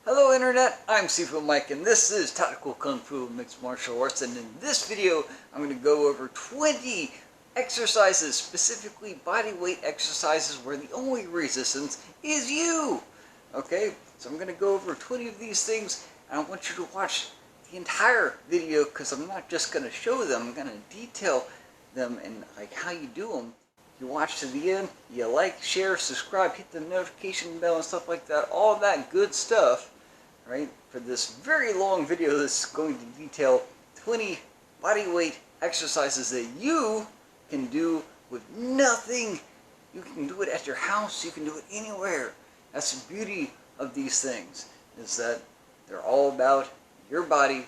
Hello Internet, I'm Sifu Mike and this is Tactical Kung Fu Mixed Martial Arts, and in this video I'm going to go over 20 exercises, specifically bodyweight exercises where the only resistance is you. Okay, so I'm going to go over 20 of these things and I want you to watch the entire video because I'm not just going to show them, I'm going to detail them and like how you do them. You watch to the end, you like, share, subscribe, hit the notification bell and stuff like that, all that good stuff. Right, for this very long video that's going to detail 20 bodyweight exercises that you can do with nothing. You can do it at your house, you can do it anywhere. That's the beauty of these things, is that they're all about your body.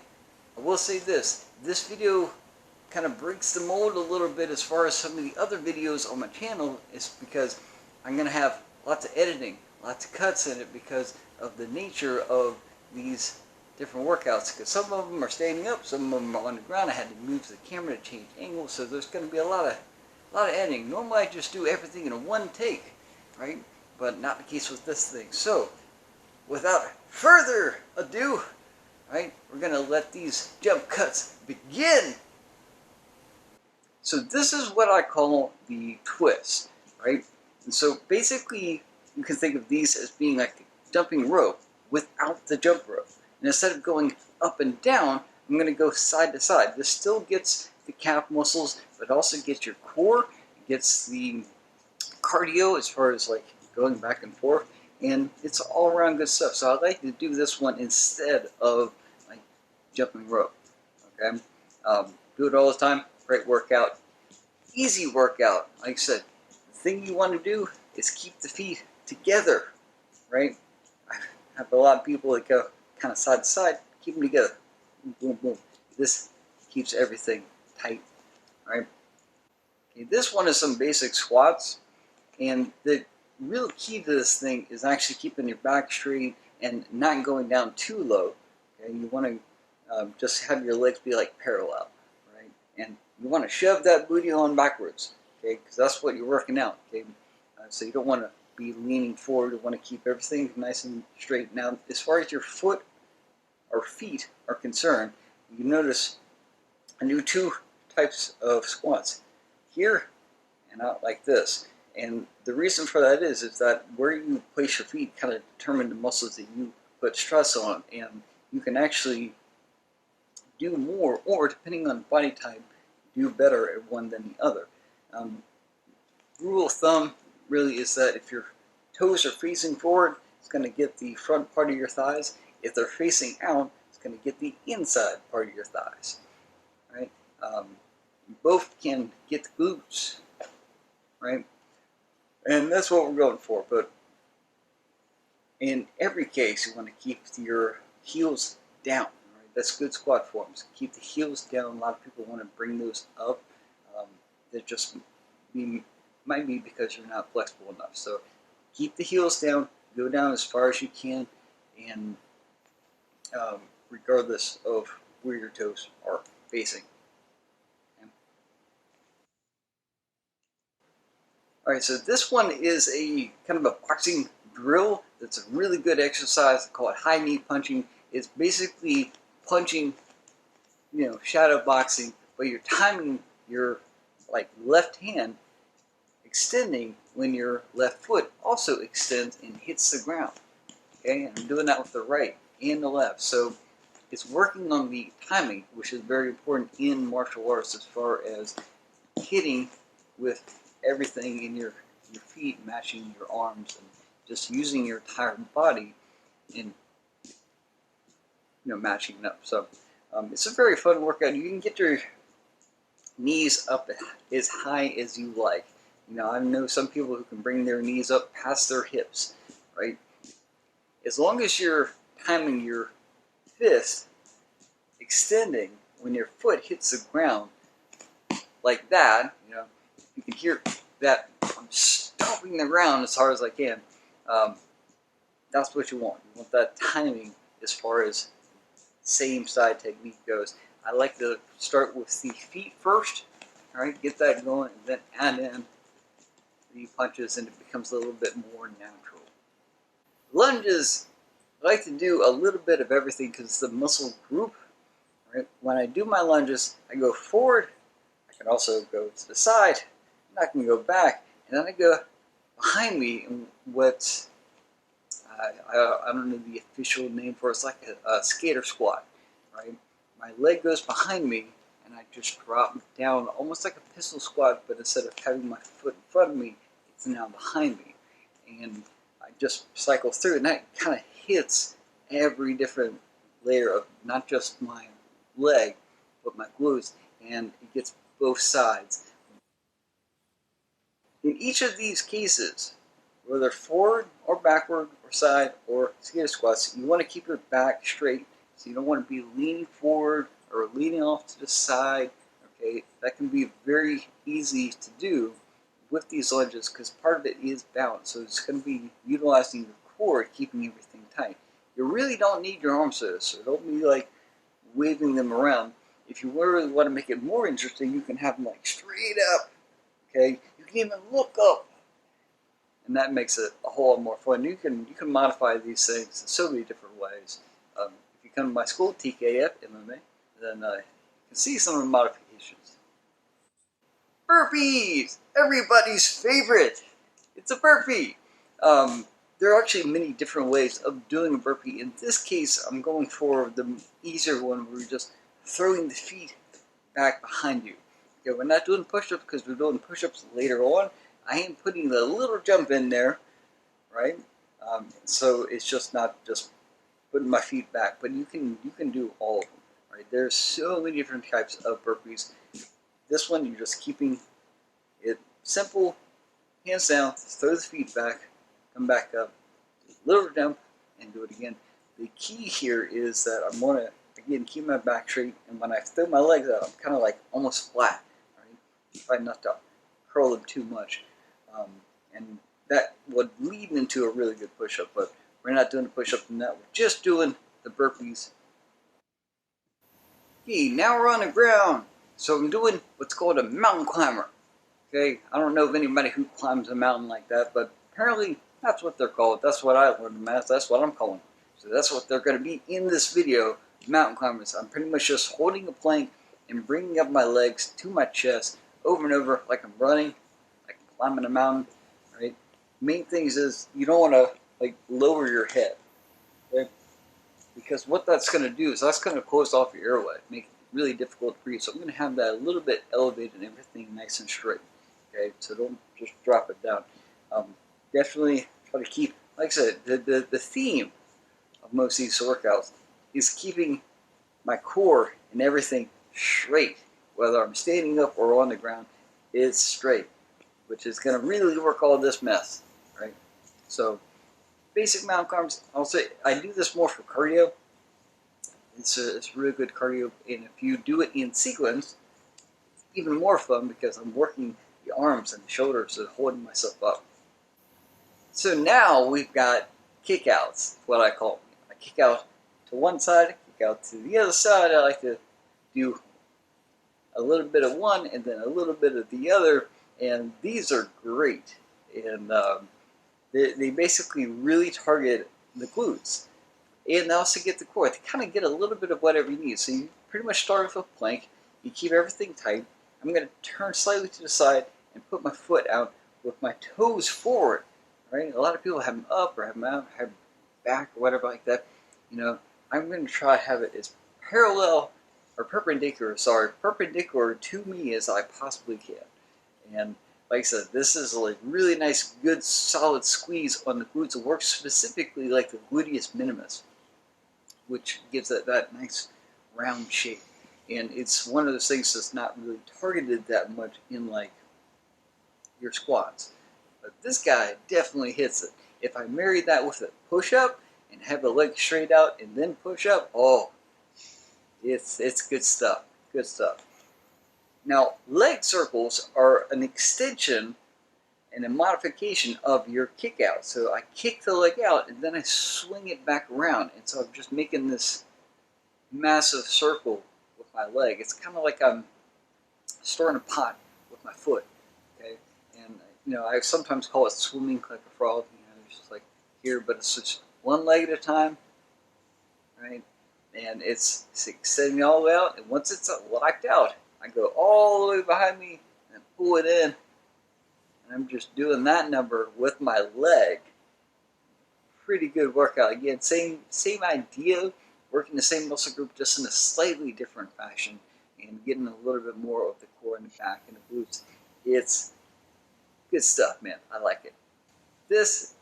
I will say this video kind of breaks the mold a little bit as far as some of the other videos on my channel, is because I'm going to have lots of editing, lots of cuts in it because of the nature of these different workouts, because some of them are standing up, some of them are on the ground. I had to move the camera to change angles, so there's going to be a lot of editing. Normally I just do everything in one take, right? But not the case with this thing. So without further ado, right, we're going to let these jump cuts begin. So this is what I call the twist, right? And so basically you can think of these as being like the jumping rope without the jump rope. And instead of going up and down, I'm going to go side to side. This still gets the calf muscles, but also gets your core, gets the cardio as far as like going back and forth, and it's all around good stuff. So I like to do this one instead of like jumping rope. Okay, do it all the time. Great workout, easy workout. Like I said, the thing you want to do is keep the feet together, right? I have a lot of people that go kind of side to side, keep them together. Boom, boom, boom. This keeps everything tight, right? Okay, this one is some basic squats, and the real key to this thing is actually keeping your back straight and not going down too low. Okay, you want to just have your legs be like parallel, right? And you want to shove that booty on backwards, okay? Because that's what you're working out, okay? So you don't want to be leaning forward. You want to keep everything nice and straight. Now, as far as your foot or feet are concerned, you notice I do two types of squats, here and out like this. And the reason for that is that where you place your feet kind of determine the muscles that you put stress on, and you can actually do more, or depending on body type, do better at one than the other. Rule of thumb really is that if your toes are facing forward, it's going to get the front part of your thighs. If they're facing out, it's going to get the inside part of your thighs. Right? You both can get the glutes, right? And that's what we're going for. But in every case, you want to keep your heels down. Right? That's good squat forms. Keep the heels down. A lot of people want to bring those up. That just might be because you're not flexible enough. So keep the heels down, go down as far as you can, and regardless of where your toes are facing. Okay. Alright, so this one is a kind of a boxing drill. That's a really good exercise. I call it high knee punching. It's basically punching, shadow boxing, but you're timing your left hand extending when your left foot also extends and hits the ground. Okay, and I'm doing that with the right and the left. So it's working on the timing, which is very important in martial arts as far as hitting with everything in your feet, matching your arms, and just using your entire body in matching it up. So it's a very fun workout. You can get your knees up as high as you like. I know some people who can bring their knees up past their hips, right? As long as you're timing your fist extending when your foot hits the ground like that, you can hear that I'm stomping the ground as hard as I can. That's what you want. You want that timing as far as same side technique goes. I like to start with the feet first, all right, get that going, and then add in the punches, and it becomes a little bit more natural. Lunges I like to do a little bit of everything because it's the muscle group. Right? When I do my lunges, I go forward. I can also go to the side, and I can go back, and then I go behind me in what I don't know the official name for it. It's like a skater squat, right? My leg goes behind me, and I just drop down almost like a pistol squat, but instead of having my foot in front of me, it's now behind me. And I just cycle through, and that kind of hits every different layer of not just my leg, but my glutes, and it gets both sides. In each of these cases, whether forward or backward or side or skater squats, you want to keep your back straight. So you don't want to be leaning forward or leaning off to the side. Okay, that can be very easy to do with these lunges because part of it is balance. So it's going to be utilizing your core, keeping everything tight. You really don't need your arms for this, so don't be like waving them around. If you really want to make it more interesting, you can have them like straight up. Okay, you can even look up, and that makes it a whole lot more fun. You can modify these things in so many different ways. If you come to my school, tkfmma, then you can see some of the modifications. Burpees, everybody's favorite. It's a burpee. There are actually many different ways of doing a burpee. In this case, I'm going for the easier one where you're just throwing the feet back behind you. Okay, we're not doing push-ups because we're doing push-ups later on. I am putting the little jump in there, right? So it's just not just putting my feet back, but you can do all of them, right? There's so many different types of burpees. This one, you're just keeping it simple, hands down, throw the feet back, come back up, do a little jump, and do it again. The key here is that I'm going to, again, keep my back straight, and when I throw my legs out, I'm kind of like almost flat, right? Try not to curl them too much. And that would lead into a really good push-up, but we're not doing a push-up in that. We're just doing the burpees. Okay, now we're on the ground. So I'm doing what's called a mountain climber. Okay, I don't know of anybody who climbs a mountain like that, but apparently that's what they're called. That's what I learned in math. That's what I'm calling. So that's what they're going to be in this video, mountain climbers. I'm pretty much just holding a plank and bringing up my legs to my chest over and over like I'm running, like I'm climbing a mountain, right? Main things is you don't want to like lower your head, okay? Because what that's going to do is that's going to close off your airway, make it really difficult to breathe. So I'm going to have that a little bit elevated and everything nice and straight. Okay, so don't just drop it down. Definitely try to keep, like I said, the theme of most of these workouts is keeping my core and everything straight. Whether I'm standing up or on the ground, it's straight, which is going to really work all this mess, right? So basic mountain climbers, I'll say I do this more for cardio. It's really good cardio, and if you do it in sequence, it's even more fun because I'm working the arms and the shoulders and holding myself up. So now we've got kickouts, what I call them. I kick out to one side, I kick out to the other side. I like to do a little bit of one and then a little bit of the other, and these are great. And they basically really target the glutes. And they also get the core. They kind of get a little bit of whatever you need. So you pretty much start with a plank. You keep everything tight. I'm going to turn slightly to the side and put my foot out with my toes forward. Right? A lot of people have them up or have them out, have back or whatever like that. You know, I'm going to try to have it as parallel or perpendicular to me as I possibly can. And like I said, this is a really nice, good, solid squeeze on the glutes. It works specifically like the gluteus minimus, which gives it that nice round shape. And it's one of those things that's not really targeted that much in like your squats. But this guy definitely hits it. If I marry that with a push-up and have the leg straight out and then push up, oh, it's good stuff. Good stuff. Now, leg circles are an extension and a modification of your kick out. So I kick the leg out and then I swing it back around. And so I'm just making this massive circle with my leg. It's kind of like I'm stirring a pot with my foot. Okay, and you know I sometimes call it swimming like a frog. You know, it's just like here, but it's just one leg at a time, right? And it's extending all the way out, and once it's locked out, I go all the way behind me and pull it in, and I'm just doing that number with my leg. Pretty good workout. Again, same idea, working the same muscle group just in a slightly different fashion, and getting a little bit more of the core and the back and the glutes. It's good stuff, man. I like it. This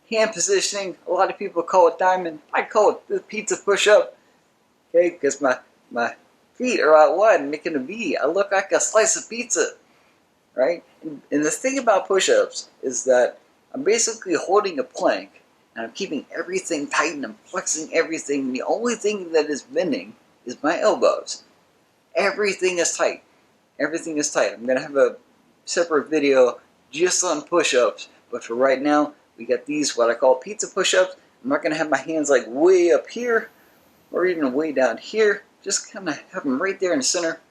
hand positioning, a lot of people call it diamond. I call it the pizza push-up, okay? Because my feet are out wide and making a V. I look like a slice of pizza, right? And the thing about push-ups is that I'm basically holding a plank, and I'm keeping everything tight, and I'm flexing everything. And the only thing that is bending is my elbows. Everything is tight. Everything is tight. I'm going to have a separate video just on push-ups, but for right now, we got these, what I call pizza push-ups. I'm not going to have my hands like way up here or even way down here. Just kind of have them right there in the center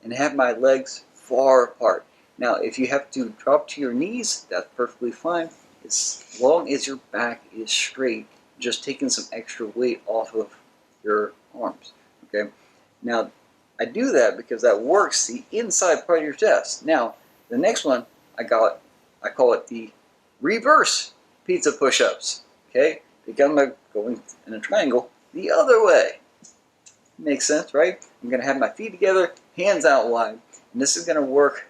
and have my legs far apart. Now, if you have to drop to your knees, that's perfectly fine. As long as your back is straight, just taking some extra weight off of your arms. Okay. Now, I do that because that works the inside part of your chest. Now, the next one I call it the reverse pizza push-ups. Okay, because I'm going in a triangle the other way. Makes sense, right? I'm going to have my feet together, hands out wide, and this is going to work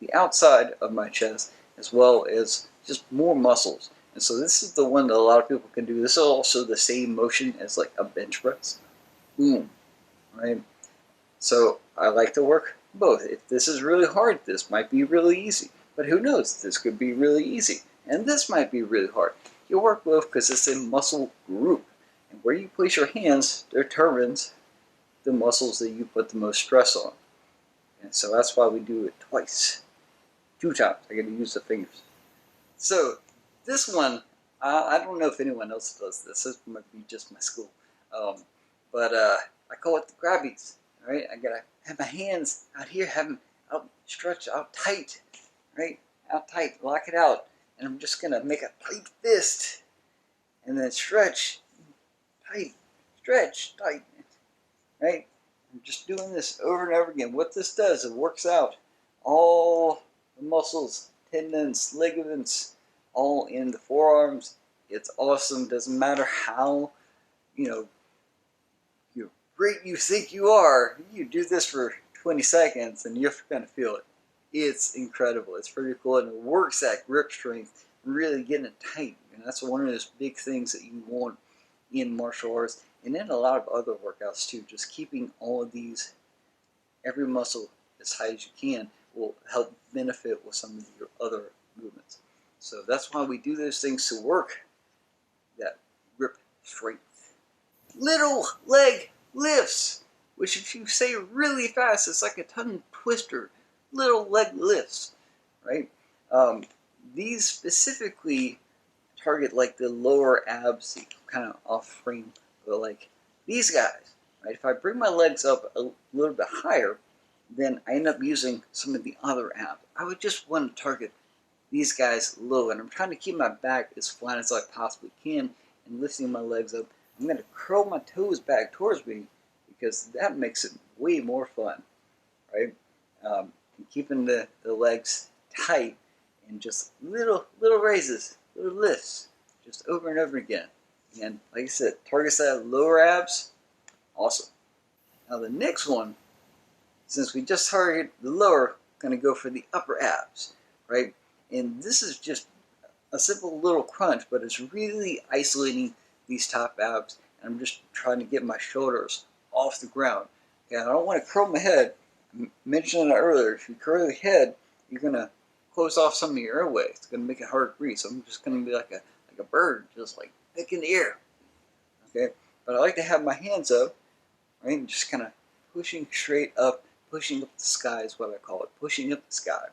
the outside of my chest as well as just more muscles. And so this is the one that a lot of people can do. This is also the same motion as like a bench press. Boom, right? So I like to work both. If this is really hard, this might be really easy. But who knows? This could be really easy. And this might be really hard. You work both because it's a muscle group. And where you place your hands determines the muscles that you put the most stress on. And so that's why we do it twice. 2 times. I got to use the fingers. So this one, I don't know if anyone else does this. This might be just my school. But I call it the grabbies. All right, I gotta have my hands out here, have them out stretched out tight, right? Out tight, lock it out, and I'm just gonna make a tight fist, and then stretch, tight, stretch, tight, right? I'm just doing this over and over again. What this does, it works out all the muscles, tendons, ligaments, all in the forearms. It's awesome. Doesn't matter how, great you think you are. You do this for 20 seconds and you're going to feel it. It's incredible. It's pretty cool, and it works that grip strength and really getting it tight. And that's one of those big things that you want in martial arts and in a lot of other workouts too. Just keeping all of these, every muscle as tight as you can will help benefit with some of your other movements. So that's why we do those things to work that grip strength. Little leg lifts, which if you say really fast, it's like a tongue twister. Little leg lifts, right? These specifically target like the lower abs, kind of off frame, but like these guys, right? If I bring my legs up a little bit higher, then I end up using some of the other abs. I would just want to target these guys low, and I'm trying to keep my back as flat as I possibly can and lifting my legs up. I'm going to curl my toes back towards me because that makes it way more fun, right? And keeping the legs tight and just little raises, little lifts, just over and over again. And like I said, targets that lower abs, awesome. Now the next one, since we just targeted the lower, going to go for the upper abs, right? And this is just a simple little crunch, but it's really isolating these top abs, and I'm just trying to get my shoulders off the ground. Okay, I don't want to curl my head. I mentioned it earlier. If you curl your head, you're gonna close off some of your airway. It's gonna make it hard to breathe. So I'm just gonna be like a bird, just like pick in the air. Okay, but I like to have my hands up, right, and just kind of pushing straight up, pushing up the sky is what I call it, pushing up the sky,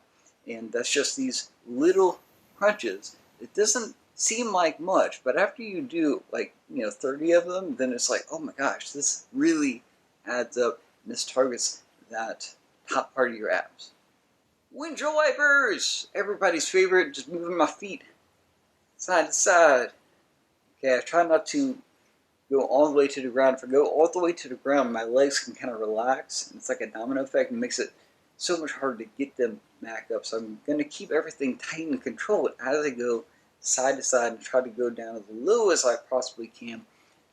and that's just these little crunches. It doesn't seem like much, but after you do 30 of them, then it's like, oh my gosh, this really adds up, and this targets that top part of your abs. Windshield wipers, everybody's favorite, just moving my feet side to side. Okay, I try not to go all the way to the ground. If I go all the way to the ground, my legs can kind of relax. It's like a domino effect and makes it so much harder to get them back up. So I'm going to keep everything tight and controlled as I go side to side and try to go down as low as I possibly can.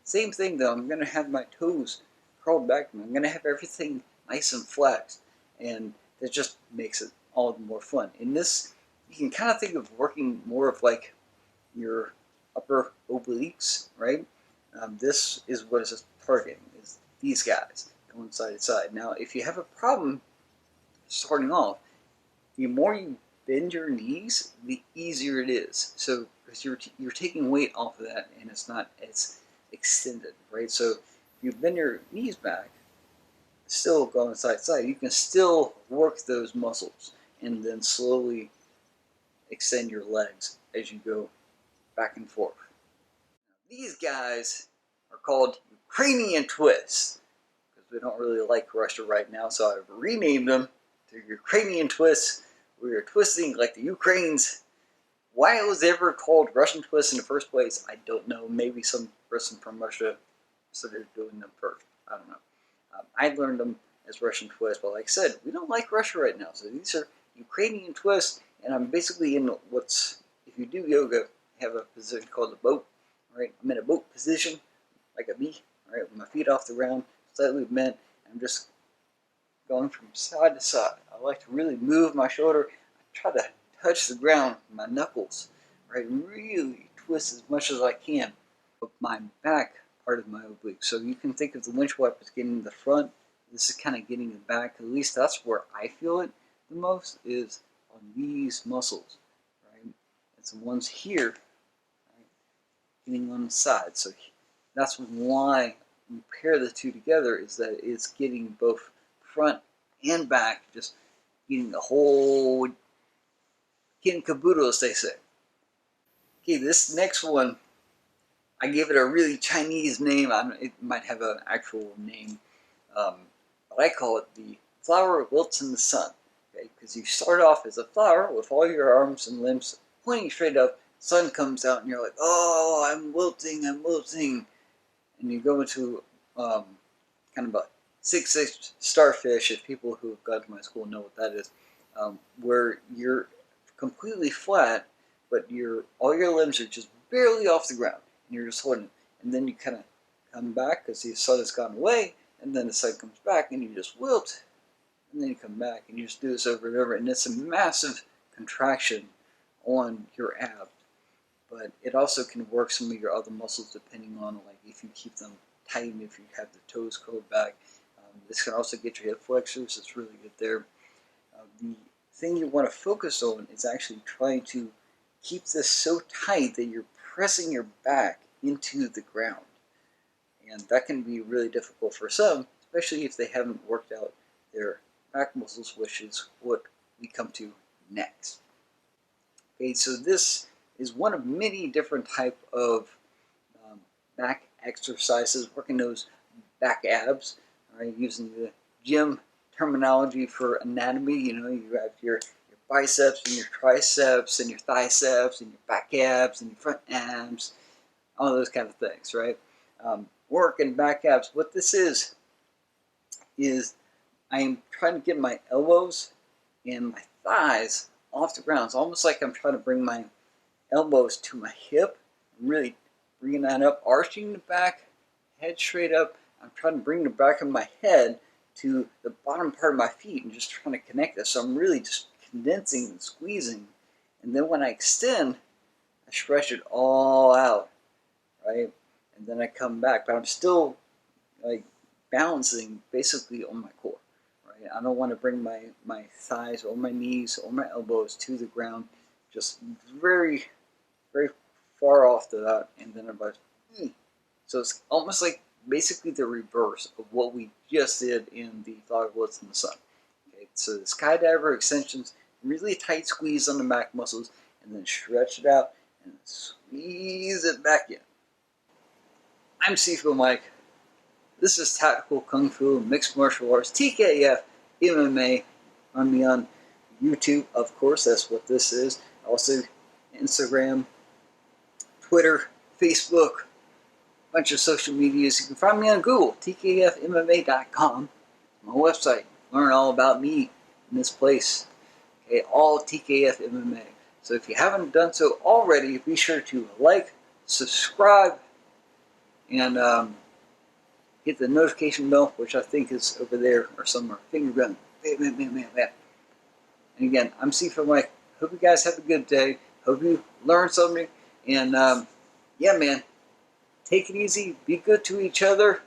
Same thing though, I'm going to have my toes curled back. I'm going to have everything nice and flexed, and that just makes it all the more fun. In this, you can kind of think of working more of like your upper obliques, right? This is what is targeting, is these guys going side to side. Now, if you have a problem starting off, the more you bend your knees, the easier it is. So, because you're taking weight off of that, and it's not as extended, right? So, if you bend your knees back, still going side to side, you can still work those muscles, and then slowly extend your legs as you go back and forth. These guys are called Ukrainian twists, because we don't really like Russia right now, so I've renamed them to Ukrainian twists. We are twisting like the Ukrainians. Why it was ever called Russian twists in the first place, I don't know. Maybe some person from Russia started doing them first. I don't know. I learned them as Russian twists, but like I said, we don't like Russia right now, so these are Ukrainian twists, and I'm basically in what's, if you do yoga, have a position called the boat. Right, I'm in a boat position, like a bee, right, with my feet off the ground, slightly bent. I'm just going from side to side. I like to really move my shoulder. I try to touch the ground with my knuckles, right, really twist as much as I can of my back part of my oblique. So you can think of the winch wiper as getting the front. This is kind of getting the back. At least that's where I feel it the most, is on these muscles, right? It's the ones here getting on the side. So that's why we pair the two together, is that it's getting both front and back, just getting the whole kit and caboodle, as they say. Okay, this next one, I gave it a really Chinese name. It might have an actual name, but I call it the flower wilts in the sun. Okay, because you start off as a flower with all your arms and limbs pointing straight up. Sun comes out and you're like, oh, I'm wilting, and you go into kind of a 6'6" starfish, if people who have gone to my school know what that is, where you're completely flat, but all your limbs are just barely off the ground, and you're just holding it. And then you kind of come back because the sun has gone away, and then the sun comes back, and you just wilt, and then you come back, and you just do this over and over, and it's a massive contraction on your abs. But it also can work some of your other muscles depending on, like, if you keep them tight and if you have the toes curled back. This can also get your hip flexors. It's really good there. The thing you want to focus on is actually trying to keep this so tight that you're pressing your back into the ground. And that can be really difficult for some, especially if they haven't worked out their back muscles, which is what we come to next. Okay, so this is one of many different type of back exercises, working those back abs, right, using the gym terminology for anatomy. You know, you have your biceps and your triceps and your triceps and your back abs and your front abs, all those kind of things, right? Working back abs. What this is I'm trying to get my elbows and my thighs off the ground. It's almost like I'm trying to bring my elbows to my hip. I'm really bringing that up, arching the back, head straight up. I'm trying to bring the back of my head to the bottom part of my feet and just trying to connect this. So I'm really just condensing and squeezing. And then when I extend, I stretch it all out, right? And then I come back, but I'm still like balancing basically on my core, right? I don't want to bring my thighs or my knees or my elbows to the ground, just very, very far off to that, and then about, so it's almost like basically the reverse of what we just did in the flower wilts in the sun. Okay, so the skydiver extensions, really tight squeeze on the back muscles, and then stretch it out and squeeze it back in. I'm Silver Mike. This is Tactical Kung Fu Mixed Martial Arts, tkfmma. Find me on YouTube, of course, that's what this is. Also Instagram, Twitter, Facebook, bunch of social medias. You can find me on Google, tkfmma.com. My website. Learn all about me in this place. Okay, all TKFMMA. So if you haven't done so already, be sure to like, subscribe, and hit the notification bell, which I think is over there or somewhere. Finger gun. And again, I'm Silver Mike. Hope you guys have a good day. Hope you learned something. And yeah, man, take it easy. Be good to each other.